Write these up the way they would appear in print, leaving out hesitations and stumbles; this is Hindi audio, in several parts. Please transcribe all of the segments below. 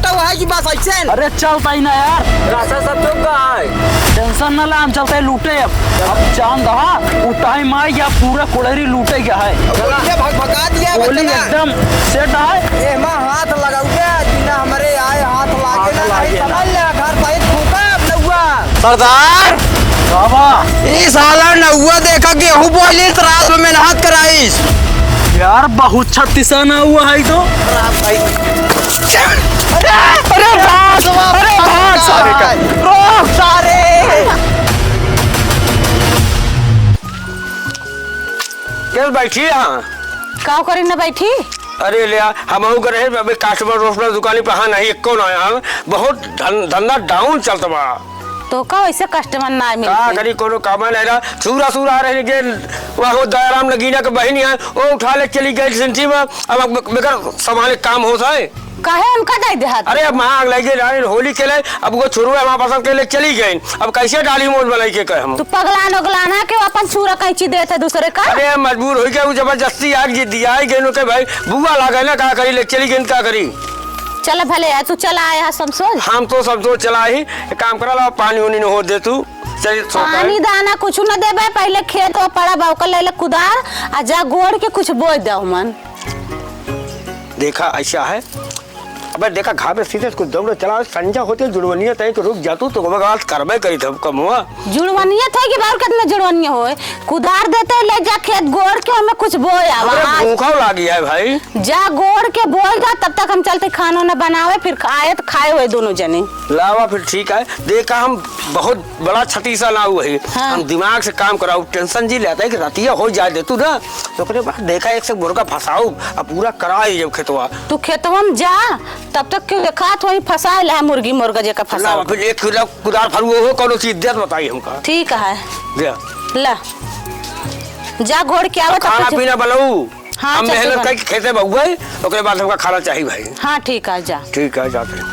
ओटा है कि बस ऐसे। अरे चलता ही ना यार, रास्ता सब चुप गया है। टेंशन न ले, हम चलते लूटे। अब चांद दहा उठाई माई या पूरा कुड़ेरी लूटे गया है। ये भगा दिया गोली एकदम सेट है। ए मां हाथ लगाऊ के जिना हमरे आए हाथ लागे ना नहीं समझ ले घर पे फूका नौवा। सरदार बाबा ई साला नौवा देखा गेहूं बोली रात में मेहनत कराईस यार, बहुत छत्तीसा ना हुआ है तो। अरे भाग सारे का रोक सारे। कैसे बैठी यहाँ? का करी ना बैठी? अरे ले हम करे अभी कस्टमर रोस्टर दुकानी पे हाँ नहीं कौन आया, बहुत धंधा डाउन चलता बा। तो का वैसे कस्टमर ना का मिलते। करी कोनो काम नहीं रहा, सूरा आ रहे के वो दयाराम लगीना के बहनी है, वो उठा ले चली गई सेंटी में। अब बेकार संभाले काम होता है। काहे उनका दे दे हाथ? अरे अब मांग लगे होली के लिए, अब वो छोरू है हमारे पास के लिए चली गई। अब कैसे डाली मोल बनाई के कहे हम? तू पगलान उगलाना के अपन छुरा कैची देते दूसरे का? अरे मजबूर हो गया, जबरदस्ती आग जी दिया है गई के भाई बुआ लगा ना, का करी ले चली गई, का करी? चल भले है, तू चला आया समझ। हम तो सब तो चला ही काम करा ला, पानी उनी हो दे तू पानी दाना कुछ न देबे, पहले खेत में पड़ा बाउकल ले कुदार आ जा गोड़ के कुछ बोझ दे मन। देखा ऐसा है। अबे देखा घा में सीधे कुछ दौड़ चला, संजा होते जुड़वनिया तय तो रुक जातू तो बात करबे करी थे कम हुआ। जुड़वनिया थे कि बार कितना जुड़वनिया होए, कुदार देते ले जा खेत गोड़ के हमें कुछ बोए आवा। भूखा लगी है भाई, जा गोड़ के बोए जा, तब तक हम चलते खाना न बनावे, फिर आए तो खाए हुए दोनों जने। लावा फिर ठीक है। देखा हम बहुत बड़ा छतीसा ना हुआ है। हाँ। हम दिमाग से काम कराऊ, टेंशन जी लेता है कि रतिया हो जाए दे तू ना, तो फिर बाद देखा एक से मुर्गा फंसाऊ अब पूरा कराई जब खेतवा। तू खेतवा में जा, तब तक के खात वही फंसा ले मुर्गी मुर्गा जे का फंसा। फिर 1 किलो कुदार फरुओ हो कोनो चीज देत बताई हमका। ठीक है जा ला जा घोड़ के आवे, खाना पीना बनाऊ। हाँ, हम मेहनत करके खेते बहुआ ओकरे बाद हमका खाना चाहिए भाई। हाँ ठीक है जा। ठीक है जाते।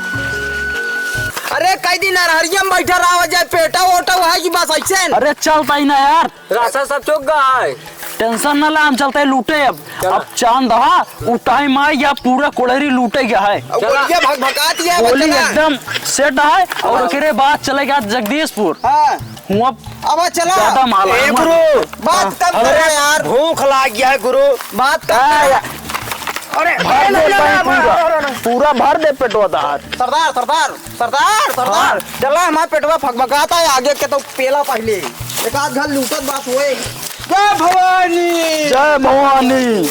अरे कई दिन नरहरिया में बैठा रहा जाए, पेटा ओटा है कि बस ऐसे। अरे चलता ही ना यार, रास्ता सब चुक गया है। टेंशन न ले, हम चलते लूटे। अब चांद दहा उठाई माई या पूरा कुड़ेरी लूटे गया है। ये भगा दिया गोली एकदम सेट है। और फिर बाद चले गया जगदीशपुर। हां हुआ अब चला ज्यादा माल है। गुरु बात कब कर रहा यार, भूख लग गया है गुरु, बात कर। अरे पूरा भर दे पेटवा दार। सरदार सरदार सरदार सरदार चला, हमारा पेटवा फकफकाता है, आगे के तो पेला पहले एक आध घर लूटत बात हुए। जय भवानी जय भवानी।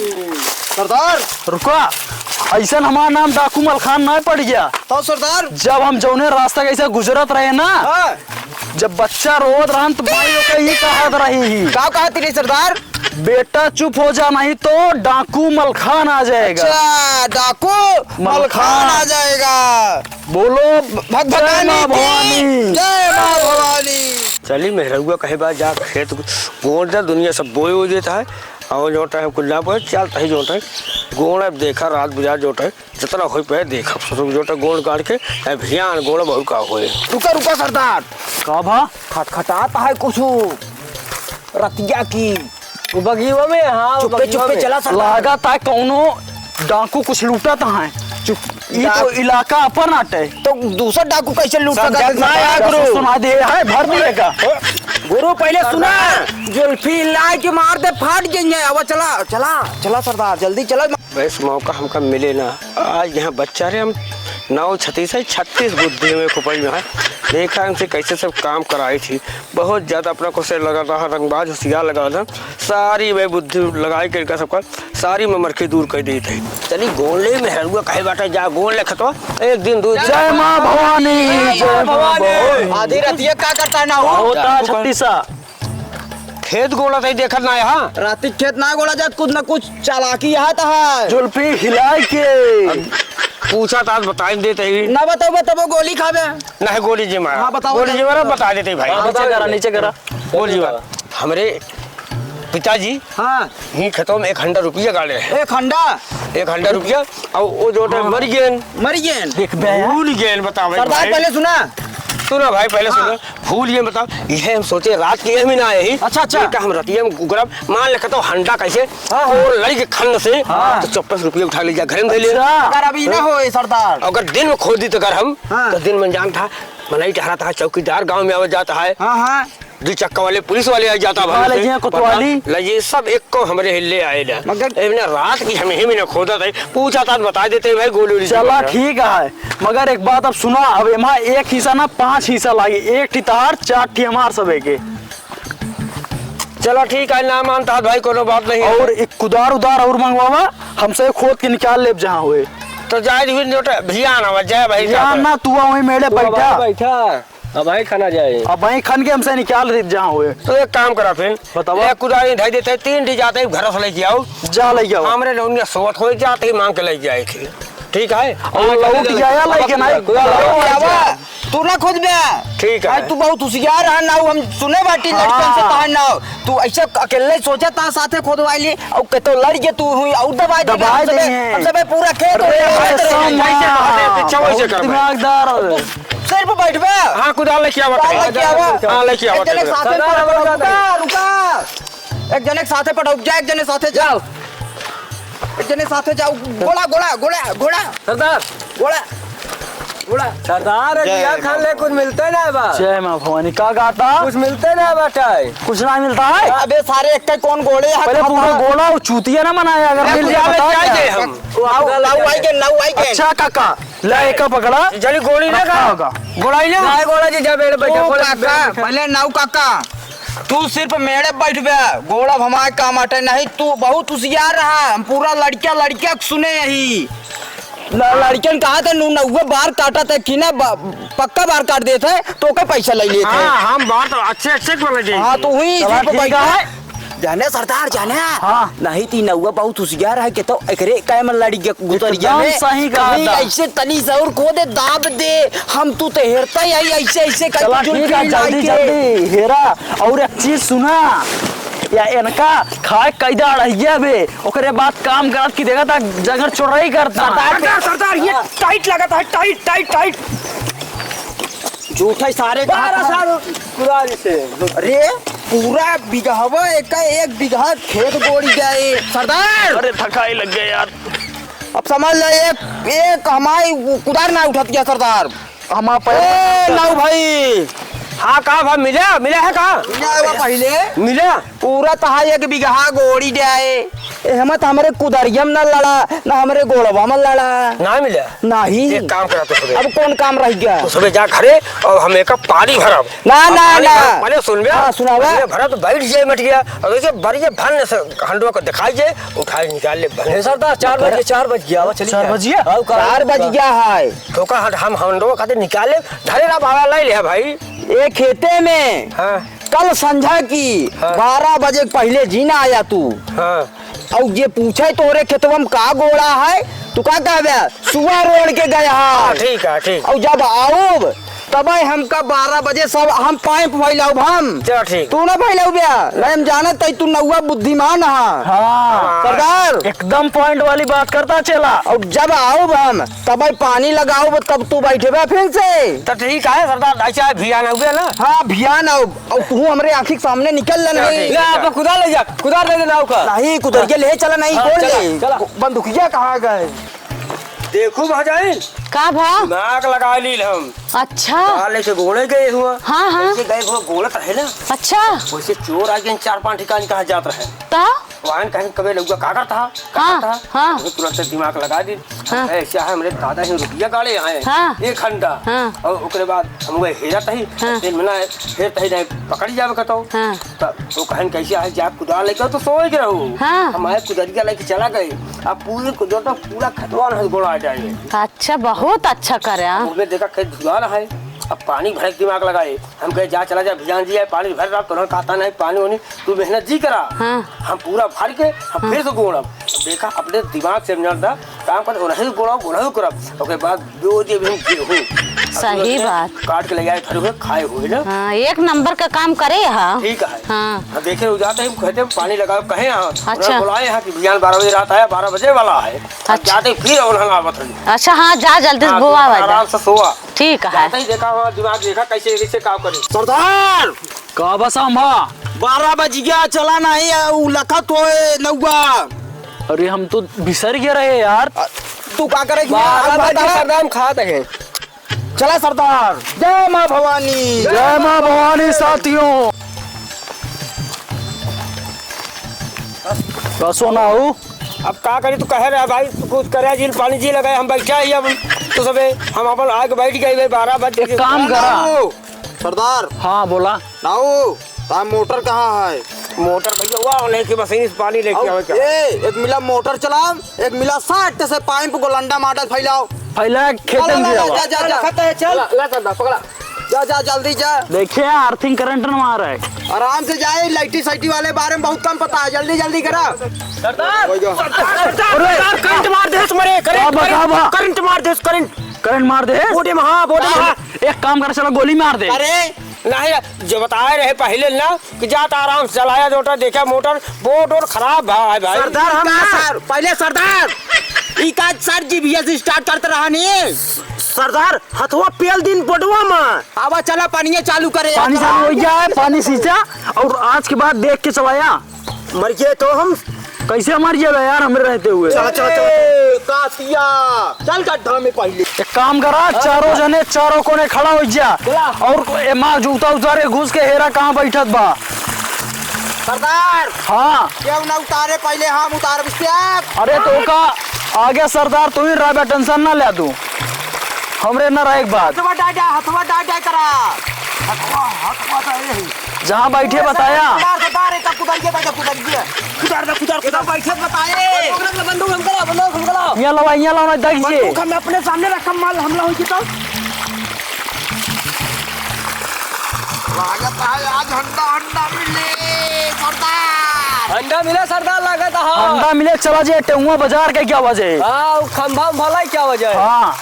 सरदार रुका, ऐसा हमारा नाम डाकू मलखान नहीं पड़ गया तो सरदार जब हम जौने रास्ता कैसे गुजरत रहे ना, हाँ जब बच्चा रोत रहा तो भाई ही कहत रही क्या कहा तेरी सरदार? बेटा चुप हो जा नहीं तो डाकू मलखान आ जाएगा। अच्छा डाकू मलखान आ जाएगा। बोलो भवानी जय मां भवानी। चली मेहरुआ कहे बात जा खेत गोड़ दे दुनिया सब बोए हो देता है। और जो है कुल्ला पर चलता है, जो है गोड़ अब देखा रात बुझा जो है जितना हो पे देखा जो है गोड़ काट के अभियान गोड़ बहुत का हुए। रुका रुका सरदार, का भा खटखटाता है कुछ रतिया की बगिया में। हाँ चुप्पे चुप्पे चला सरदार। लगा था कौनो डाकू कुछ लूटा था है। चुप, ये तो इलाका अपन आटे तो दूसरा डाकू कैसे लूट गुरु सुना दे है भर दिएगा। गुरु पहले सुना, जुल्फी लाई के मार दे फाट जाएंगे। अब चला चला चला सरदार जल्दी चला। बस मौका हमका मिले ना, आज यहाँ बच्चा रे हम 9-36 बुद्धि में खुपई में है। देखा इनसे कैसे सब काम कराई थी, बहुत ज्यादा अपना को से लगा रहा, रंगबाज होशियार लगा था, सारी मैं बुद्धि लगाई करके सबका सारी मैं मरखी दूर कर दी थी। चली गोले में हरुआ कहे बाटा जा गोल ले खतो एक दिन दूर। जय मां भवानी जय भवानी। आधी रतिया क्या करता ना हो होता छत्तीसा खेत गोला था देखा ना यहाँ राती खेत ना गोला जात कुछ ना कुछ चालाकी यहाँ था। जुल्फी हिलाई के पूछा था बताई देते ही ना बताओ बताओ गोली खावे ना है गोली जी मारा। हाँ, बताओ, गोली जी मारा बता देते भाई। नीचे करा नीचे करा। गोली जी मारा हमारे पिताजी हाँ ही खेतों में 100 रुपया गाड़े हैं। 100 रुपया और वो जो मर गए मर गए देख बे भूल गए बताओ सरदार। पहले सुना सुनो भाई पहले सुनो फूल ये बताओ ये हम सोचे रात की ये भी ना आए ही अच्छा। ये क्या हम रतिया में गुगरब मान ले तो हंडा कैसे और लड़ी के खंड से तो 54 रुपये उठा लीजिए घर में ले लिया अगर अभी ना हो सरदार, अगर दिन में खोद दी तो अगर हम तो दिन में जान था मनाई टहराता है, चौकीदार गांव में आ जाता है, हाँ हाँ 2 चक्का वाले पुलिस वाले आ जाता लजिया कोतवाली लगे सब एक को हमारे हिले आए ना मगर रात की हमें ही खोदा था पूछा था बता देते भाई गोली चला ठीक है, मगर एक बात अब सुना, अब यहाँ एक हिस्सा ना 5 हिस्सा लागी, 1 तार 4 हमार सब के। चलो ठीक है ना मानता भाई कोनो बात नहीं और एक कुदार उदार और मंगवावा हमसे खोद के निकाल ले जहाँ हुए तो जाए भैया ना जय भाई ना तू वही मेरे बैठा अब भाई खाना जाए अब वही खन के हमसे निकाल रहे जहाँ हुए। तो एक काम करा फिर बताओ एक कुदारी ढाई देते 3 ढी जाते घर से लेके आओ जा ले जाओ हमरे लोग सोवत हो जाते ही मांग के लेके आए थे ठीक है और लौट जाया लेके नहीं तू ना खुद में ठीक है तू बहुत होशियार है ना, हम सुने बाटी लड़कियों से तहां ना तू ऐसे अकेले सोचा था साथे खोदवाई ली और के तो लड़ के तू हुई और दबाई दे हम सब पूरा खेत दिमागदार सिर पे बैठ बे। हां कुदाल लेके आवा हां लेके आवा एक जने साथे रुका एक जने साथे पटक जा, एक जने साथे जाओ, एक जने साथे जाओ, गोला गोला गोला गोला सरदार गोला गोला सरदार क्या खान ले कुछ मिलता है ना बा जय मां भवानी का गाता कुछ मिलते ना बेटा कुछ ना मिलता है। अबे सारे एक कौन गोले पहले पूरा गोला और चूतिया ना बनाया, अगर मिल जाए हम लाऊ आई के अच्छा काका ले एक पकड़ा जल्दी गोली ना का गोला ही ना गोला जी जा बैठ काका पहले नाऊ काका तू सिर्फ मेरे बैठ बे, गोला हमारे काम आटे नहीं, तू बहुत होशियार रहा, हम पूरा लड़किया सुने यही लड़कियन कहा थे नौवे बार काटा थे कि ना पक्का बार काट देते तो के पैसा ले लिए थे। हम बार तो अच्छे बोले हाँ तो हुई जाने सरदार जाने हाँ नहीं थी नौवा बहुत होशियार है के तो एकरे काय मन लड़ी के गुतरिया में सही कहा ऐसे तनी जरूर को दे दाब दे हम तू तो हेरता ही ऐसे ऐसे चला ठीक है जल्दी जल्दी हेरा। और एक चीज सुना या इनका खाए कैदा रहिया बे ओकरे बाद काम करत की देखा था जगह चोराई करता सरदार ये टाइट लगा था टाइट टाइट टाइट झूठा सारे कुदारी से अरे पूरा बिगहवा एक बिगहा खेत गोड़ी जाए सरदार। अरे थकाई लग गया यार, अब समझ ले एक हमारी कुदार ना उठा दिया सरदार हमारा लाओ भाई। हाँ कहा भाई मिला है कहा पहले मिला पूरा तहा एक बिगहा गोड़ी जाए हमत हमारे कुदरियम न लड़ा ना हमारे गोड़वा में लड़ा ना मिला नहीं। एक काम करा तो अब कौन काम रह गया तो सुबह जा घरे और हम एक पानी भरब ना ना ना पहले सुन बे सुनावा भरा तो बैठ जाए मट गया और ऐसे भरिए भरने से हंडवा को दिखाई जाए उठाए निकाल ले भरने सरदार 4 बज गया चलिए 4 बज गया 4 बज गया है तो का हम हंडवा खाते निकाल ले धरे ना बाबा लाई ले भाई ये खेते में हाँ कल संझा की 12 बजे पहले जीना आया तू हाँ और ये पूछे तोरे खेतवा में का गोड़ा है तू का कहबे सुबह रोड के गया है ठीक है ठीक और जब आओ तब हमका 12 बजे सब हम पाइप फैलाऊ हम चलो ठीक तू ना फैलाऊ बे हम जानत तू नौवा बुद्धिमान है हाँ सरदार एकदम पॉइंट वाली बात करता चला। और जब आओ हम तब पानी लगाओ तब तू बैठे फिर से तो ठीक है सरदार ऐसा भियान हुए ना हाँ भियान आओ और तू हमारे आँखी के सामने निकल नहीं आप कुदार ले जा कुदार ले देना का नहीं कुदर के ले चला नहीं खोल ले बंदूकिया कहाँ गए देखो भाजाई का भाव नाक लगा ली हम अच्छा काले से गोले गए हुआ हाँ हाँ ऐसे गए हुआ गोलत है ना अच्छा वैसे चोर आ गए 4-5 ठिकाने कहा जाता है तो वहाँ कहीं कभी लोग काका था हाँ, हाँ। तुरंत दिमाग लगा दी हाँ। ऐसा है हमारे दादा ही रुपया गाड़े आए हाँ। 1 घंटा हाँ। और उसके बाद हम वो हेरा तही हाँ। फिर मिला फिर तही नहीं पकड़ी जावे कतो हाँ। तब वो कहन कैसे आए जा कुदार लेके तो सोए के रहो हाँ। हमारे कुदरिया लेके चला गए अब पूरे कुदर तो पूरा खतवान है गोड़ा आ जाएंगे अच्छा बहुत अच्छा करे हाँ। उसमें देखा खेत धुला रहा है अब पानी भरे दिमाग लगाए हम कहे जा चला जा भिजान जी है पानी भर रहा तुरंत खाता नहीं पानी होनी तू मेहनत जी करा हाँ। हम पूरा भर के हम फिर से गोड़ब देखा अपने दिमाग से मिलता काम कर उन्हें गोड़ब उन्हें करब उसके बाद दो दिन हम गेहूं सही बात काट के ले जाए घर में खाए हुए ना हाँ 1 नंबर का काम करे हाँ ठीक है हाँ हम देखे हो जाते हैं कहते पानी लगाओ कहे यहाँ अच्छा। बुलाए हैं कि भिजान 12 बजे रात आया 12 बजे वाला है अच्छा। जाते फिर उन्हें आवत है अच्छा हाँ जा जल्दी से बुआ आराम से सोआ ठीक है। जाते ही देखा वहाँ दिमाग देखा कैसे कैसे काम करे। सरदार का बस अम्भा 12 बज गया, चला नहीं उ लखत होए नौवा। अरे हम तो बिसर गए रहे यार। तू का करे? सरदार हम खाते हैं। चला सरदार। जय माँ भवानी। जय माँ भवानी साथियों। कसो ना हो अब का करे तू कह रहा भाई, तू कुछ करे झील पानी जी लगाए हम बैठा ही अब तो सबे हम अपन आगे बैठ गए 12 बजे। एक काम करा। सरदार हाँ बोला। नाऊ तार मोटर कहाँ है? मोटर भैया हुआ लेके मशीन से पानी लेके आवे क्या? एक मिला मोटर चलाओ, एक मिला 60 से पाइप गोलंडा माडल फैलाओ। पहले खेतन में जा जा जा चल ला सरदार पकड़ा। जा जा जल्दी जा। देखिए अर्थिंग करंट न मार है। आराम से जाए, लाइटी साइटी वाले बारे में बहुत कम पता है। जल्दी जल्दी करा। सरदार करंट मार दे मरे। करंट मार दे करंट मार दे। बोटे में। हाँ बोटे में। एक काम कर चलो गोली मार दे। अरे नहीं जो बताए रहे पहले ना कि जाता आराम से चलाया जोटा देखा मोटर बोट और खराब है भाई। सरदार हम सर पहले सरदार इकाज सर जी भी से स्टार्ट करते रहा नहीं। सरदार हथवा पेल दिन पटवा में। आवा चला पानी चालू करे। पानी चालू हो गया है, पानी सींचा और आज के बाद देख के चलाया। मर गए तो हम कैसे मर जाएगा यार हमरे रहते हुए। कासिया चल गड्ढा में पहले। एक काम करा, चारों जने चारों कोने खड़ा हो जा और माँ जूता उतारे घुस के हेरा कहाँ बैठत बा। सरदार हाँ क्यों ना उतारे, पहले हम उतार बिस्ते आप। अरे तो का आगे सरदार तू ही रह, टेंशन ना ले तू, हमरे न रहे एक बात। हथवा डाटा करा। हथवा तो यही जहाँ बैठे बताया। सरदार एक कुदार बैठे बताए। बंदूक हम करा। यहाँ लवा देखिए। हम अपने सामने रखम माल हमला हो तो लागत है आज अंडा मिले सरदार। अंडा मिला सरदार लागत है। अंडा मिले चला जाए टेहुआ बाजार के क्या वजह। हाँ खंभा भला क्या वजह है? हाँ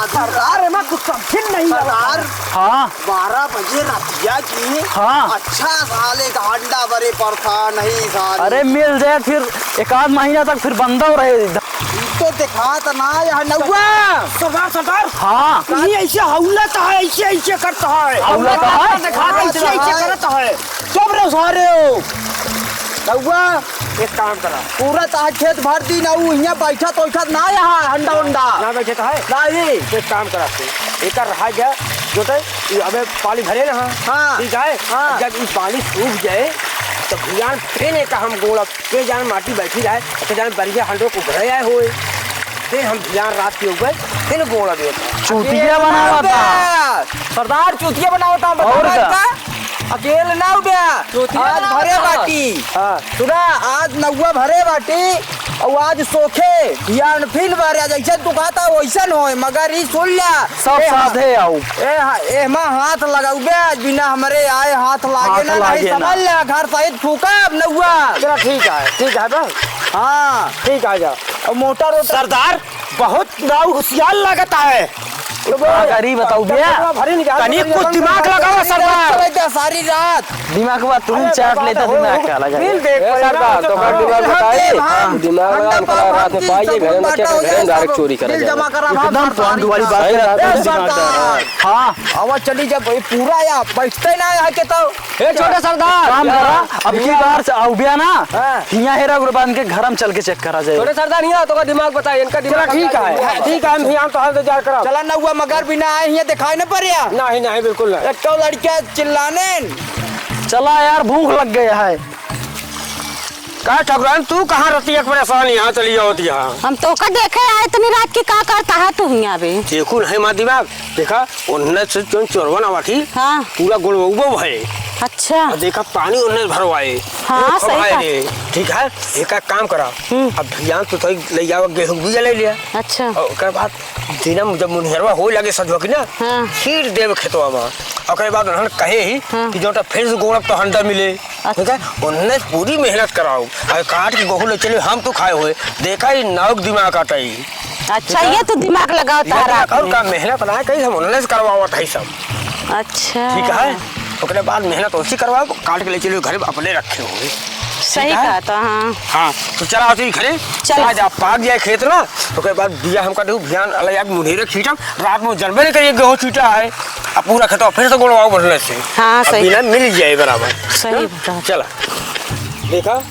सरदार में कुछ समझ नहीं सरदार। हाँ 12 बजे रातिया की। हाँ अच्छा साले का अंडा बरे पर था नहीं साले। अरे मिल जाए फिर एक आध महीना तक फिर बंदा हो रहे। तो दिखा तो ना यहाँ नौवा। सरदार हाँ ये ऐसे हौलत है, ऐसे ऐसे करता है। हौलत है? ऐसे ऐसे करता है। सब रे सारे हो नौवा। एक काम करा पूरा ताज खेत भर दी ना यहाँ बैठा तो ना यहाँ अंडा उंडा ना बैठे तो है नहीं। एक काम करा तू एक रहा गया जो अबे पानी भरे ना। हाँ। ठीक है। हाँ। जब ये पानी सूख जाए तो भियान फिर एक हम गोड़ा के जान माटी बैठी जाए तो जान बरिया हंडो को भरे आए हुए फिर हम भियान रात के ऊपर फिर गोड़ा दे चूतिया बना हुआ था। सरदार चूतिया बना होता और क्या? अकेले ना उठा आज भरे बाटी। हाँ। सुना आज नौवा भरे बाटी और आज सोखे यान फिर भरे जैसे तू कहता वैसा हो मगर ही सुन लिया सब साथ है आओ। ए मां हाथ लगाऊ बे आज बिना हमारे आए हाथ लागे ना नहीं समझ लिया घर सहित फूका अब नौवा। चला ठीक है बस। हाँ ठीक आ जा। और मोटर सरदार बहुत नाव होशियार लगता है। गरीब बताऊ भैया कहीं कुछ दिमाग लगाओ सरदार। सारी रात दिमाग बात तुम चाट लेता दिमाग का अलग है। सरदार तो कर दिमाग बताइए। दिमाग लगा हम कल रात में पाइए घर में क्या घर डायरेक्ट चोरी करा जाए एकदम फालतू वाली बात है। हाँ आवाज चली जब पूरा या बैठते ना यहाँ के तो ए छोटे सरदार काम करा अब की बार से आओ भैया ना यहाँ हेरा गुरबान के घर हम चल के चेक करा जाए। छोटे सरदार नहीं तो का दिमाग बताइए इनका दिमाग ठीक है हम भियान तो हाल तो जार करा। चला ना हुआ मगर बिना आए यहाँ दिखाई न पड़िया। नहीं बिल्कुल नहीं। एक तो लड़कियां चिल्लाने चला यार भूख लग गया है। का ठकुरान तू कहाँ रहती है परेशान यहाँ चली होती है। हम तो का देखे आए इतनी रात की का करता है तू यहाँ पे। देखू नहीं माँ दिमाग देखा उन्हें से चोरवन आवा थी। हाँ पूरा गुड़बो है। अच्छा देखा पानी उन्हें भरवाए। हाँ, सही बात। ठीक है एक काम करा अब भियान तो ले जाओ गेहूं भी ले लिया। अच्छा और उसके बाद दिनम जब मुनहरवा हो लगे सजवा की ना हाँ। फिर देव खेतवा में और बाद उन्होंने कहे ही कि जोटा फिर से गोड़ा तो हंडा मिले। ठीक है उन्हें पूरी मेहनत कराओ और काट के गेहूं ले चले हम तो खाए हुए देखा ही नाव दिमाग आता ही। अच्छा ये तो दिमाग लगाता है रात में। का मेहनत ना कहीं हम उन्हें करवाओ था सब। अच्छा ठीक है उसके बाद मेहनत उसी करवाओ काट के ले चले घर में अपने रखे हुए। सही कहा था। हाँ हाँ तो चला आती घरे चल। आज आप पाक जाए खेत ना तो के बाद बिया हमका दू ध्यान अलग यार मुनेरे छीटम रात में जनबे नहीं करिए गेहूं छीटा है अब पूरा खेतवा फिर से गोड़वाओ बढ़ले से हाँ, सही। बिना मिल जाए बराबर। सही बता। चला देखा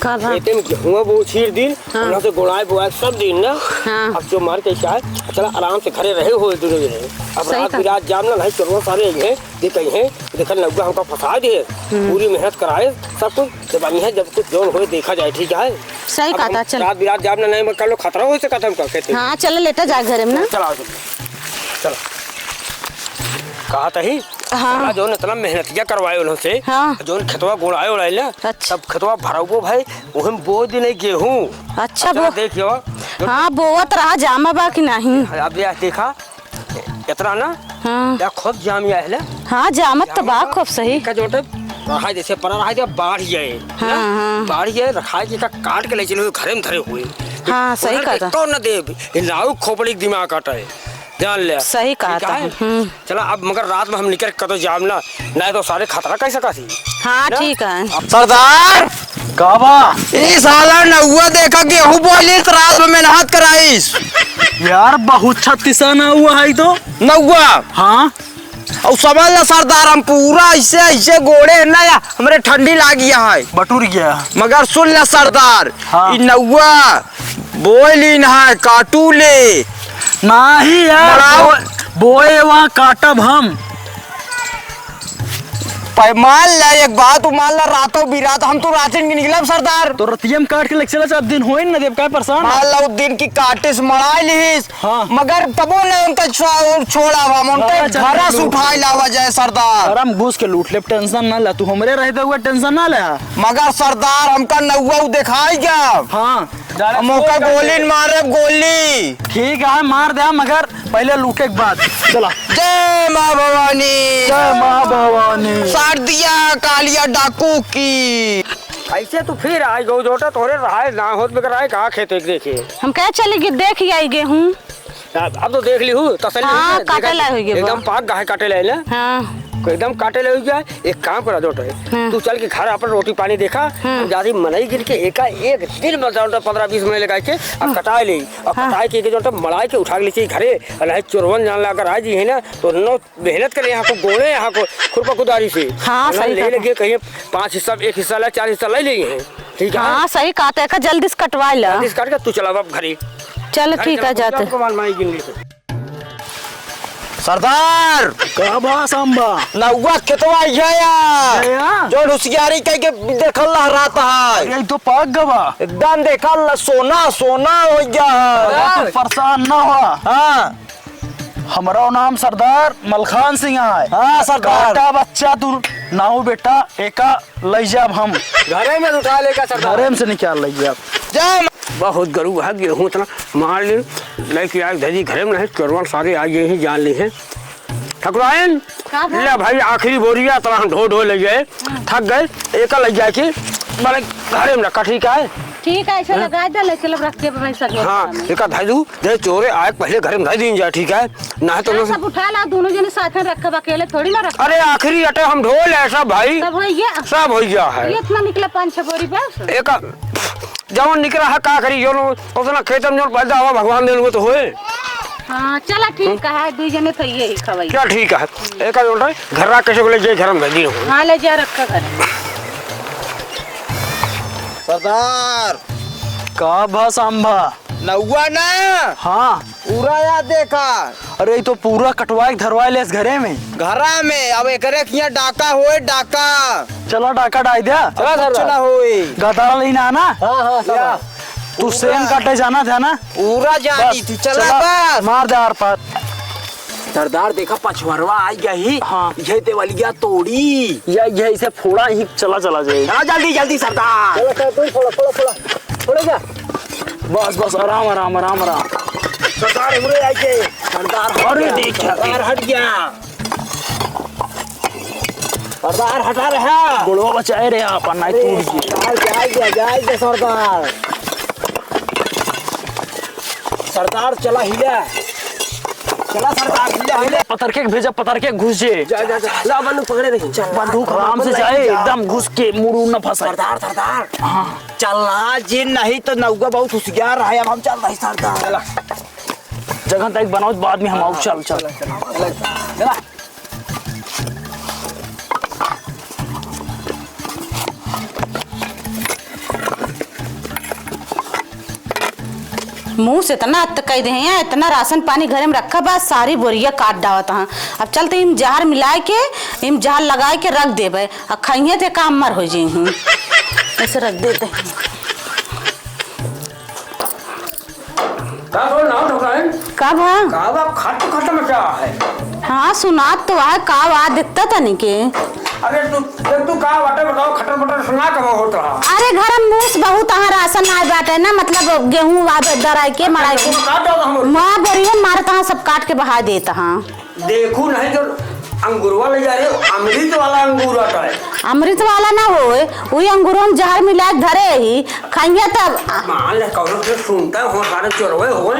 का भा? खेते में गेहूं वो छीर दिन हाँ। वहां से गोड़ाए बोआए सब दिन ना। हाँ। अब जो मार के चाहे चला आराम से घरे रहे हो दोनों जने अब सही रात कहा। बिरात जाम ना नहीं चलो सारे हैं देख हैं देखल लगा हमका फंसा दे पूरी मेहनत कराए सब कुछ जब है जब कुछ जोन हो देखा जाए ठीक है। सही अब कहा हम था। चल रात बिरात जाम ना नहीं कर लो खतरा हो से खत्म कर खेते। हाँ चलो लेटा जाए घरे में ना। चला चलो कहा तही हाँ। जो इतना मेहनतिया करवाए उन्होंने से हाँ। जो खेतवा गोड़ाए उड़ाए ना अच्छा। सब खेतवा भराओ भाई वही बो दिन गेहूं अच्छा बो देखियो हाँ बोवत रहा जामा बा कि नहीं। अब ये देखा इतना ना हाँ या खुद जामिया है ना हाँ जामत तो बा खूब सही। का जोटे रखा जैसे परा रहा जब बाढ़ जाए हाँ, हाँ। बाढ़ जाए रखा के का काट के ले चले घरे में धरे हुए। हाँ, सही कहा था। कौन न दे लाऊ खोपड़ी दिमाग काटा है ध्यान ले सही कहा ठीक था। है? चला अब मगर रात में हम निकल कतो जामना नहीं तो सारे खतरा कैसे का थी हाँ ठीक है। सरदार का बा ई साला नौवा देखा गेहूं बोली रात में मेहनत कराइस यार बहुत छत्तीसा ना हुआ है तो। नौवा हाँ और समझ ला सरदार हम पूरा ऐसे ऐसे गोड़े है ना या हमरे ठंडी लागी है बटूर गया। मगर सुन ले सरदार हाँ। ई नौवा बोली ना काटू ले नहीं यार बढ़ाओ। बोए वहाँ काटब हम। मान ला एक बात मान ला रातों बिरात हम तो रात में निकलब सरदार तो रतिया में काट के लेके चला अब दिन होए ना देव का परेशान। मान ला उस दिन की काटिस मड़ाई लिहिस हाँ। मगर तबो ने उनका छोड़ा हम उनके हाँ, चल, घरा से चल, उठाई लावा जाए सरदार आराम घुस के लूट ले टेंशन ना ला तू हमरे रहते हुए टेंशन ना ले। मगर सरदार हमका नौवा दिखाई क्या हाँ मौका गोली मारे गोली ठीक है मार दे मगर पहले लूटे के बाद चला। जय माँ भवानी जय माँ भवानी। साड़ दिया कालिया डाकू की ऐसे तो फिर आज गौ जोटा तोरे रहा ना होत में कराए कहा खेते देखे हम क्या चलेगी देख आई गेहूँ। अब तो देख ली हूँ तसल्ली हाँ, हुई है, काटे देखा- लाए होइगे एकदम बा। पाक गाय काटे लाए ना हाँ एकदम काटे ले जाए एक काम करा जोटे तू चल के घर अपन रोटी पानी देखा जारी मलाई गिर के एक दिन में जोटे 15-20 मिनट लगा के अब कटाए ले और कटाए के जोटे मलाई के उठा के ले घरे अल्लाह चोरवन जान ला कर आज ही है ना तो नो मेहनत करे यहाँ को गोड़े यहाँ को खुरपा कुदारी से हाँ, सही ले कहा। लगे कहीं 5 हिस्सा 1 हिस्सा ला 4 हिस्सा ले लिए हैं ठीक है हाँ सही कहा था जल्दी से कटवा ला। इस काट के तू चला अब घरे चलो ठीक है जाते। माल गिन ली सरदार का बा सांबा नौवा खेतवा यार या जो होशियारी कह के देखल लहराता है ये तो पाक गवा एकदम देखल सोना सोना हो गया है परेशान ना हुआ। हाँ हमारा नाम सरदार मलखान सिंह है। हाँ सरदार काटा बच्चा तू नाऊ बेटा एका ले जाब हम घरे में उठा लेगा सरदार घरे में से निकाल ले जाब। जय बहुत गरू है गेहूँ इतना मार ली लेके आए धजी घरे में नहीं चोरवन सारे आज यही जान ली है ठकुरायन का भाई? ले भाई आखिरी बोरिया तरह हम ढो ले गए थक गए एक लग जाए कि मैंने घरे में रखा ठीक है ठीक है ऐसे लगा दे ले चलो रख के भाई सब। हाँ एक धाई दू दे चोरे आए पहले घरे में धाई दी जाए ठीक है ना तो हाँ, सब उठा ला दोनों जने साथ में रखब अकेले थोड़ी ना रख। अरे आखिरी अटे हम ढो ले सब भाई सब हो गया सब हो गया है ये इतना निकला 5-6 बोरी बस। एक जवन निकला है का करी जो उतना खेत में जो पैदा हुआ भगवान दे तो होए हाँ चला ठीक है दो जने तो ये ही खवाई। क्या ठीक है एक घर कैसे बोले जे घर में दी हूँ हाँ ले जा रखा घर। सरदार का बा सांबा नौवा ना हाँ पूरा याद देखा अरे ये तो पूरा कटवाए धरवाए ले इस घरे में। घरा में अब एकरे किया डाका होए डाका चला डाका डाई दिया कुछ ना होए गदारा लेना आना। हाँ तू सेन काटे जाना था ना पूरा जानी थी चला बस मार दे आर पार। सरदार देखा पछवरवा आई गई हाँ। ये देवलिया तोड़ी ये इसे फोड़ा ही चला जाए। हाँ जल्दी जल्दी सरदार थोड़ा बस बस आराम आराम आराम आराम। सरदार उमरे आई के सरदार अरे देख सरदार हट गया सरदार हटा रहा गुड़वा बचाए रे अपन नहीं टूट गई। जाए सरदार सरदार चला हिला चला सरदार पतर के भेजा, पतर के घुस जे। जा जा जा ला बंदूक पकड़े देखिए। चल बंदूक आराम से जाए, एकदम घुस के मुड़ू न फंसाए। सरदार सरदार चलना जी, नहीं तो नौका बहुत होशियार है। अब हम चल रहे सरदार। जगह तक बनाओ, बाद में हम आओ। चल चल चला। मुंह से इतना कह दे हैं, इतना राशन पानी घर में रखा बा, सारी बोरिया काट डावत हाँ। अब चलते इम जहर मिला के, इम जहर लगा के रख देबे, अब खाइए थे काम मर हो जाए। ऐसे रख देते हैं। कब हाँ खट खट मचा है। हाँ सुनात तो है, का आ दिखता था नहीं के। अरे तू का बाटे बताओ, खटर बटर सुना कब होता है। अरे घर में मूस बहुत हाँ राशन आए बाटे ना, मतलब गेहूं दराई के मराई के माँ बोरिया मारता हाँ, सब काट के बहा देता हाँ। देखू नहीं जो अंगूरवा ले जा रहे हो, अमृत वाला अंगूर आता है। अमृत वाला ना होए, वही अंगूरों में जहर मिला के धरे ही खाइए तब। मान ले कौन से सुनता हो, सारे चोरवे हो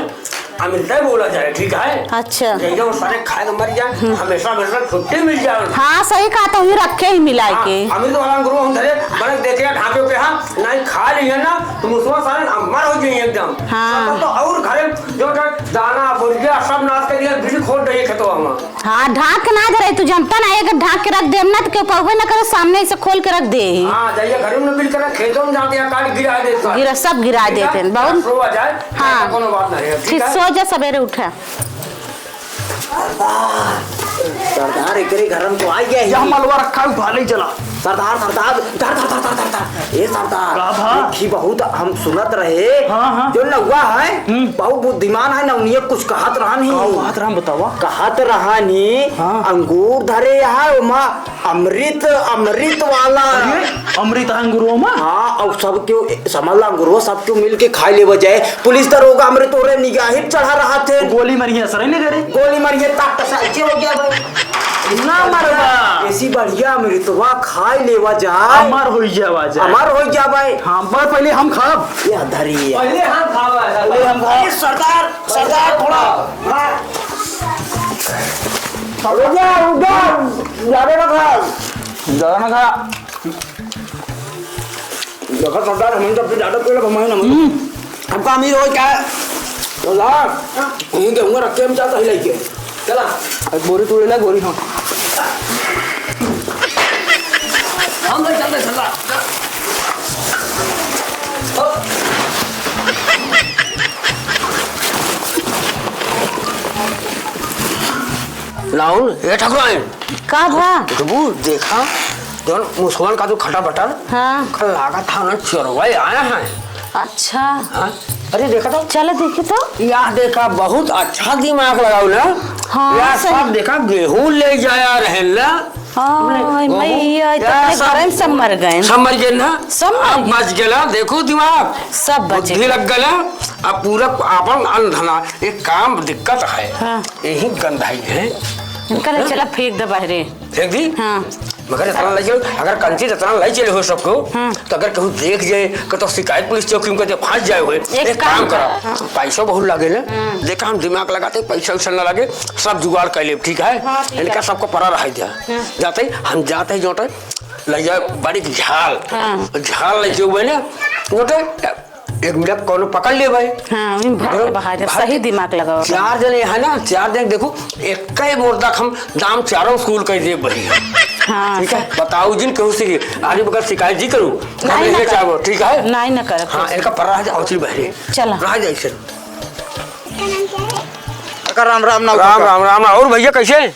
अमृत बोला जाए, ठीक है। अच्छा वो सारे खाए तो मर जाए, हमेशा हमेशा छुट्टी मिल जाए। हाँ सही कहा, तो ही रखे ही मिला के। अमृत वाला अंगूर हम धरे बड़े देखे ढांचे पे, हाँ नहीं खा लिए ना तो मुसवा सारे अमर हो जाएंगे एकदम। हाँ तो और घरे जो दाना बुर्गिया सब नाश कर दिया, बिजली खोल रही है तो हम। हाँ ढाक ना धरे, तू जमता ना, एक ढाक के रख दे ना, तो क्यों पहुवे ना करे, सामने से खोल के रख दे। हाँ जाइए घर में मिल कर खेतों में जाते हैं, काट गिरा देते, गिरा सब गिरा देते हैं बहुत। सो जाए। हाँ कोनो बात नहीं है, ठीक सो जा, सवेरे उठा। सरदार एकरे घर में तो आ गया यहाँ मलवा रखा है, उठा ले चला। सरदार सरदार ए सरदार का देखी बहुत हम सुनत रहे। हाँ। जो नौवा है बहुत बुद्धिमान है, नवनिय कुछ कहत रहनी। बात राम बतावा। कहत रहनी हाँ। अंगूर धरे है उमा अमृत वाला। अमृत अंगूरों में। हाँ और सब क्यों समझ ला, अंगूर सब क्यों मिल के खाई ले बजाए। पुलिस दरोगा अमृत और निगाही चढ़ा रहा थे। गोली मारी है सर, नहीं करे गोली मारिए ताक हो गया भाई ना मरवा। ऐसी बढ़िया अमृतवा खाई लेवा जाए, अमर हो जावा जाए, अमर हो जा भाई। हाँ बार पहले हम खाब। ये धरी पहले हम खावा है, पहले हम खाब। सरदार सरदार थोड़ा ज्यादा ना खा, ज्यादा ना खा। देखा सरदार हमें तो ज्यादा पेड़ घुमाए ना हमका अमीर हो क्या सरदार। यहीं गेहूँ रख के हम चलता ही लेके चला। बोरी तोड़े ला, गोरी हाँ हम लोग चलते सरदार। राहुल ये ठाकुर का भा? प्रभु देखा जो मुसलमान का जो खटा बटर हाँ कल लागा था ना, चोरवाई आया है। अच्छा हाँ? अरे देखा तो चलो देखे तो। यार देखा बहुत अच्छा दिमाग लगाओ ना। हाँ, यार सही। सब देखा गेहूं ले जाया रहे ना। मैया यार, सब मर गए, सब मर गए ना, सब मर अब गए। बच गया। देखो दिमाग सब बचे। बुद्धि लग गया। अब पूरा अपन अंधना एक काम दिक्कत है। हाँ। यही गंधाई है, कल चला फेंक दे बाहरे। फेंक दी। हाँ मगर इतना ले चलो, अगर कंची इतना ले चले हो सबको, हाँ। तो अगर कहूँ देख जाए तो शिकायत पुलिस चौकी में कहते फंस जाए हुए। एक काम करो, हाँ। पैसा बहुत लगे ना, देखा हम दिमाग लगाते पैसा वैसा न लगे, सब जुगाड़ कर ले, ठीक है। हाँ, ठीक है। इनका सबको परा रह जाए। जाते हम जाते जोटे ले जाए बड़ी झाल, हाँ। झाल ले जाए ना जोटे, एक मिनट कौन पकड़ ले भाई। हाँ बाहर सही दिमाग लगाओ। चार जने है ना, चार जने देखो एक मुर्दा हम दाम चारों स्कूल कर दे बड़ी। हाँ ठीक है, बताओ जिन कहूँ से आगे बगैर शिकायत जी करूँ नहीं ना चाहो, ठीक है। नहीं न कर। हाँ इनका पर रह जाओ चल बहरे चला रह जाए सर। राम राम ना राम राम राम। और भैया कैसे?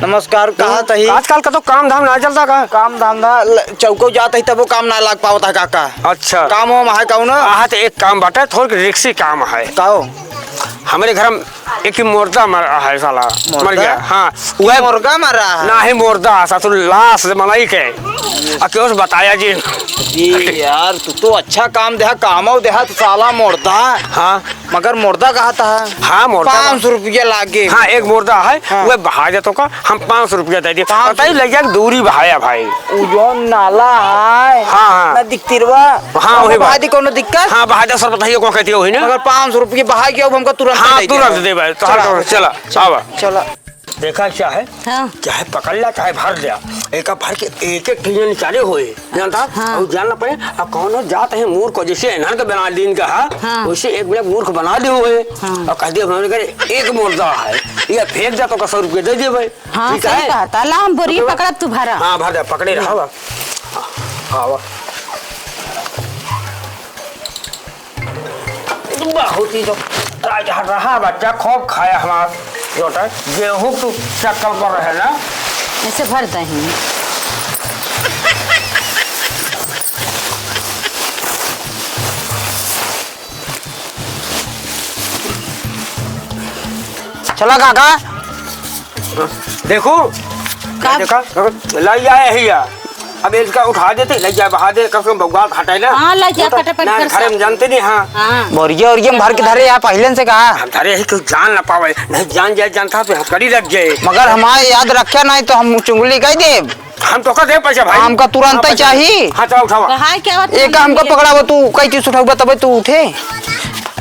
नमस्कार। कहा तही आजकल का तो काम धाम ना चलता का। काम धंधा चौको जाता ही तब वो काम ना लग पाता है काका। अच्छा काम वाम है कौन? हाँ तो एक काम बाटा, थोड़ा रिक्सी काम है। कहो हमारे घर में एक ही मुर्दा मर है, साला मर गया। हाँ वह मुर्गा मरा है ना ही मुर्दा सा तो लाश मलाई के क्यों से बताया जी। जी यार तू तो अच्छा काम देहा कामो देहा तो साला मुर्दा। हाँ मगर मुर्दा कहा था। हाँ मुर्दा 500 रुपया लागे। हाँ एक मुर्दा है हाँ। वह बहा देतो का हम 500 रुपया दे दिए। 500 पता ही लग गया दूरी बहाया भाई। उ जो नाला है हाँ, हाँ। ना दिखतिरवा। हाँ, वही बात। बहा दी कोनो दिक्कत। हाँ बहा दे सर बताइए कौन कहती हो ना। मगर 500 रुपया बहा गया अब हमको तुरंत हाँ दे दे। तुरंत दे भाई तो चला आवा। चला देखा क्या है हाँ चाहे पकड़ लिया चाहे भर दिया एक भर के एक टीने निकाले हुए जानता हाँ। और जानना पड़े अब कौन जात है मूर्ख को जैसे इन्हन के बना दिन का है हाँ। वैसे एक बड़े मूर्ख बना दे हुए हाँ। और कह दिया हमने करे एक मुर्दा है ये फेंक जा तो का 100 रुपये दे दे भाई। हाँ ठीक सही है कहा था ला हम बोरिया पकड़ब तू भरा। हाँ भर दे पकड़े रहा वा हाँ बहुत ही जो रहा बच्चा खूब खाया हमारा जोटा गेहूँ तू चक्कर पर रहे ना। ऐसे भर दही। चला काका देखो का देखा लाई आए ही अब इसका उठा देते लग जाए बहा दे कब से बगवा हटाए ना। हाँ, लग जाए फटाफट ना कर घरे में जानते नहीं। हाँ हाँ बोरिया और ये भर के धरे यार पहले से कहा। हम धरे ही कुछ जान ना पावे नहीं जान जाए जानता तो हथकड़ी लग जाए। मगर हमारे याद रखे नहीं तो हम चुंगली कह दे। हम तो दे पैसा भाई हमका तुरंत ही चाहिए। हाँ चलो उठावा कहा क्या बात एक हमको पकड़ा तू कई चीज उठाऊगा तब तू उठे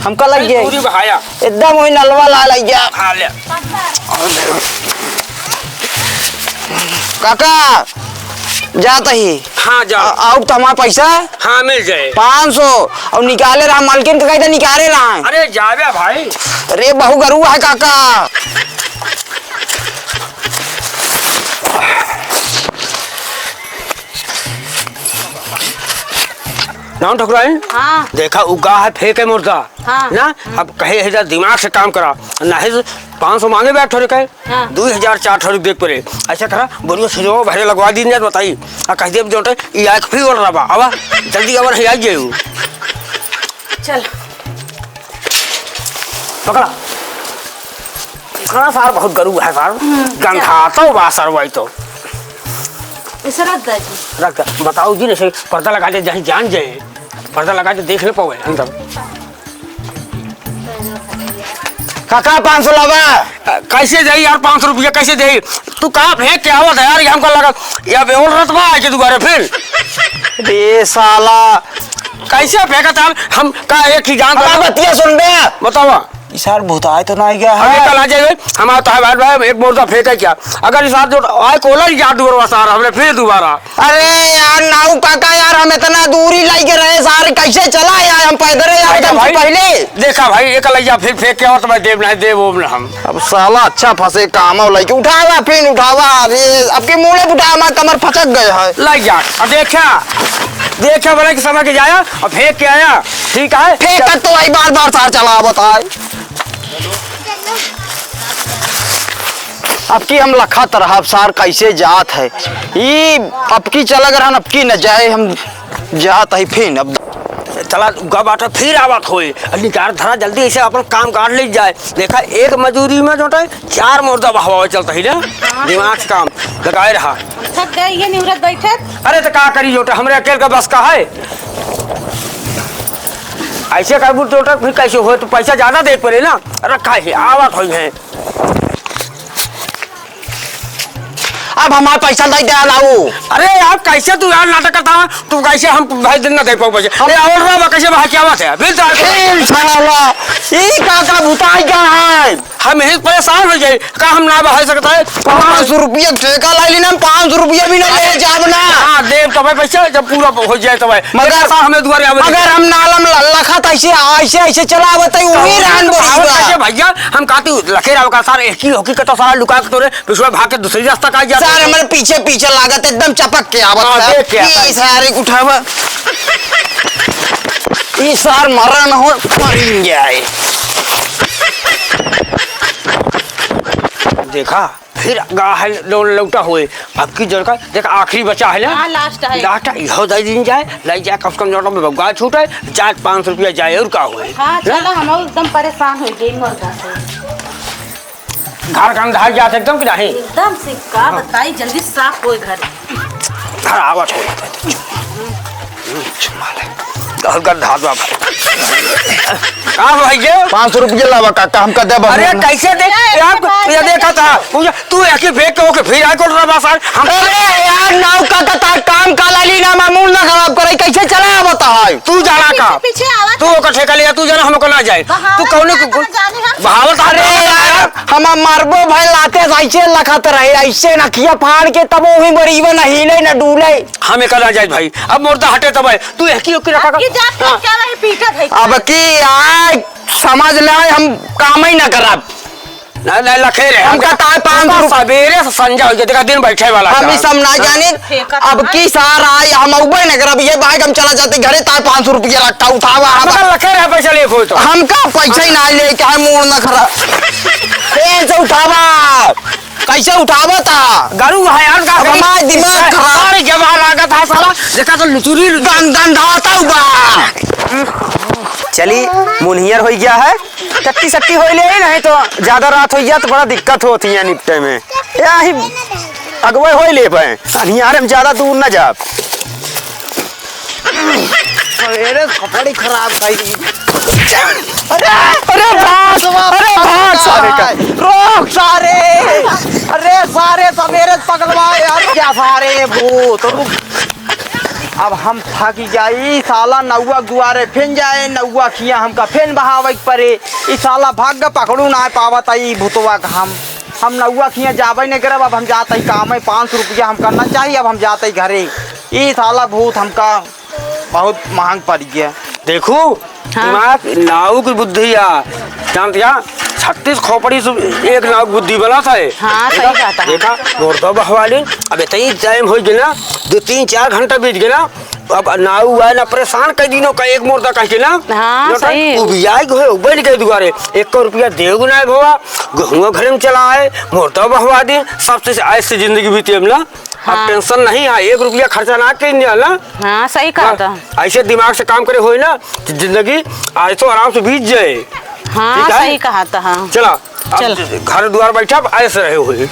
हमका लग गया पूरी बहाया एकदम वही नलवा ला लग गया। हाँ ले काका जाता ही हाँ जाओ अब तो हमारा पैसा हाँ मिल जाए 500 और निकाले रहा मालकिन का कहते निकाले रहा। अरे जावे भाई अरे बहु गरु है काका। नाम ठकुराइन हाँ देखा उगा है फेंके मुर्दा हाँ। ना अब कहे हजार दिमाग से काम करा नहीं 500 मांगे बैठ ठोरे कहे हाँ। 2400 देख पड़े ऐसा करा बोलियो सिलो भरे लगवा दी नहीं बताई आ कह दे जोटे ई आंख भी ओल रहा अब जल्दी अब नहीं आई जाऊ चल पकड़ा इतना सार बहुत गरु है सार गंधा तो बा सरवाई तो इसे रख दे जी। रख बताओ जी ने पर्दा लगा दे जहाँ जान जाए पर्दा लगा दे देख ले पावे अंदर। काका 500 लावा। कैसे जाई यार 500 रुपया कैसे दे तू कहाँ फेंक के आवत है यार हमको लगा या बेहोल रत बा आज दोबारा फिर बे साला कैसे फेंका था हम का एक ही जान अब बतिया सुन बे बताओ इसार भूताए तो नहीं गया हमें है। कल आ जाएगा हम आता है भाई एक मुर्दा फेंका क्या अगर इस जो आए कोला ही याद दोबारा सार हमने फिर दोबारा। अरे यार नाऊ काका यार हम इतना दूरी लाई के रहे सारे कैसे चला यार हम पैदल यार एकदम से पहले देखा भाई एक लैया फिर फेंक के और तो मैं देव नहीं देव ओम हम अब साला अच्छा फंसे काम और लेके उठावा फिर उठावा अरे अब के मुंह में उठावा मैं कमर फचक गया है। लग जा अब देखा बोले कि समय के जाया और फेंक के आया ठीक है फेंक तो आई बार बार सार चला बताए अब की हम लखा तरह सार कैसे जात है ये अब की चल अगर हम अब की न जाए हम जात है फिर अब चला उगा बाटा फिर आवत होए निकार धरा जल्दी ऐसे अपन काम काट ले जाए देखा एक मजदूरी में जो 4 मुर्दा बहवा चलता ही ना दिमाग से काम लगाए रहा। थक गए ये निवृत्त बैठे। अरे तो का करी जोटा हमरे अकेले का बस का है ऐसे का बुट जोटा फिर कैसे हो तो पैसा ज्यादा दे पड़े ना रखा है आवत हो है। अब हमारा पैसा नहीं दे लाऊ। अरे यार कैसे तू यार नाटक करता है तू कैसे हम भाई दिन ना दे पाओ पैसे अरे और रहा कैसे भाई क्या बात है फिर साला ये काका भूताई क्या है हम ही परेशान हो जाए का हम ना बहा सकता है 500 रुपया ठेका लाई लेना 500 रुपया भी नहीं ले जाब ना। हाँ देव तब पैसा जब पूरा हो जाए तब मगर हमें दुआरे अगर हम नालम लखत ऐसे ऐसे ऐसे चला बताई वही रहन बोली भैया हम कहते लखे रहा का सारे एक ही होकी का तो सारा लुका के तोरे पिछले भाग के दूसरी रास्ता का जा सर हमारे पीछे पीछे लागत एकदम चपक के आवत हाँ, है देख के आता है। ये सारे उठावा ये सार मरण हो मर जाए। देखा फिर गा है लौटा हुए अब की जगह देख आखिरी बचा है ना हाँ, लास्ट है। लास्ट यहो दे दिन जाए लग जाए कम से कम जोटा में बगवा छूटे जाए 500 रुपया जाए और का हुए हाँ चलो हम एकदम परेशान हो गए मुर्गा से घर काम धार जाते एकदम कि नहीं एकदम से का बताई जल्दी साफ हो घर। धरावट हो गड्ढा भैया 500 रुपये लावा काका हमका दे अरे कैसे देख ये देखा था तू एक ही फेंक के ओके फिर आई को बस हम अरे यार नाव काका ता काम काला ली ना मामूल ना खराब करे कैसे चला बता है तू जाना का पीछे आवा तू ओकर ठेका लिया तू जाना हमको ना जाए तू कौन बहावत अरे यार हम मारबो भाई लाते ऐसे लखत रहे ऐसे नखिया फाड़ के तब वही बरीबन हिले ना डूले हमें कला जाए भाई अब मुर्दा हटे तब तू एक ही ओके रखा क्या नहीं पीटा भाई अब की यार समझ ले हम काम ही ना करब ना लखे रे हमका ताय 500 सवेरे से संजा हो देखा दिन बैठे वाला हम सब ना जाने अब की सार आए हम उबे न करब ये भाई हम चला जाते घरे ताय 500 रुपया रखा उठावा हमका लखे रे पैसा ले कोई तो हमका पैसा ही ना ले के मूड न खरा से उठावा कैसे उठावा था गारू है यार का हमारा दिमाग खराब सारे जमा लागत है साला देखा तो लुचुरी गंधाता हुआ चली मुनहियर हो गया है टट्टी सट्टी हो ले नहीं तो ज्यादा रात हो गया तो बड़ा दिक्कत होती है निपटे में यही अगवे हो ले पाए अनियार में ज्यादा दूर न जा मेरे कपड़े खराब खाई अरे भाग सारे का रोक सारे अरे सारे सवेरे पकड़वाए यार क्या सारे भूत अब हम थक जाई साला नौआ दुआरे फिन जाए नौआ खिया हमका फिन बहावे परे ई साला भाग पकड़ू ना पावत आई भूतवा का हम नौआ खिया जावे नहीं करब अब हम जाते ही काम है 500 रुपया हम करना चाहिए अब हम जाते घरे ई साला भूत हमका बहुत महंग पड़ गया देखू दिमाग नाव की बुद्धि आ जानत या 36 खोपड़ी से एक नाव बुद्धि बना था हाँ सही कहता है देखा मुर्दा बहवाली अब इतनी टाइम हो गया 2-3-4 घंटा बीत गया अब नाव हुआ ना परेशान कई दिनों का एक मुर्दा कह के ना हाँ, सही। उबियाई गए बैठ गए दुआरे 1 रुपया देव ना भवा गहुआ घर में चला आए मुर्दा बहवा दी सबसे ऐसे जिंदगी बीती हम ना हाँ। अब टेंशन नहीं है 1 रुपया खर्चा ना कर ना हाँ सही कहता ऐसे दिमाग से काम करे हो ना तो जिंदगी आज तो आराम से बीत जाए हाँ ठीक है? सही कहता हाँ चला चल। अब घर द्वार बैठा अब ऐसे रहे हुए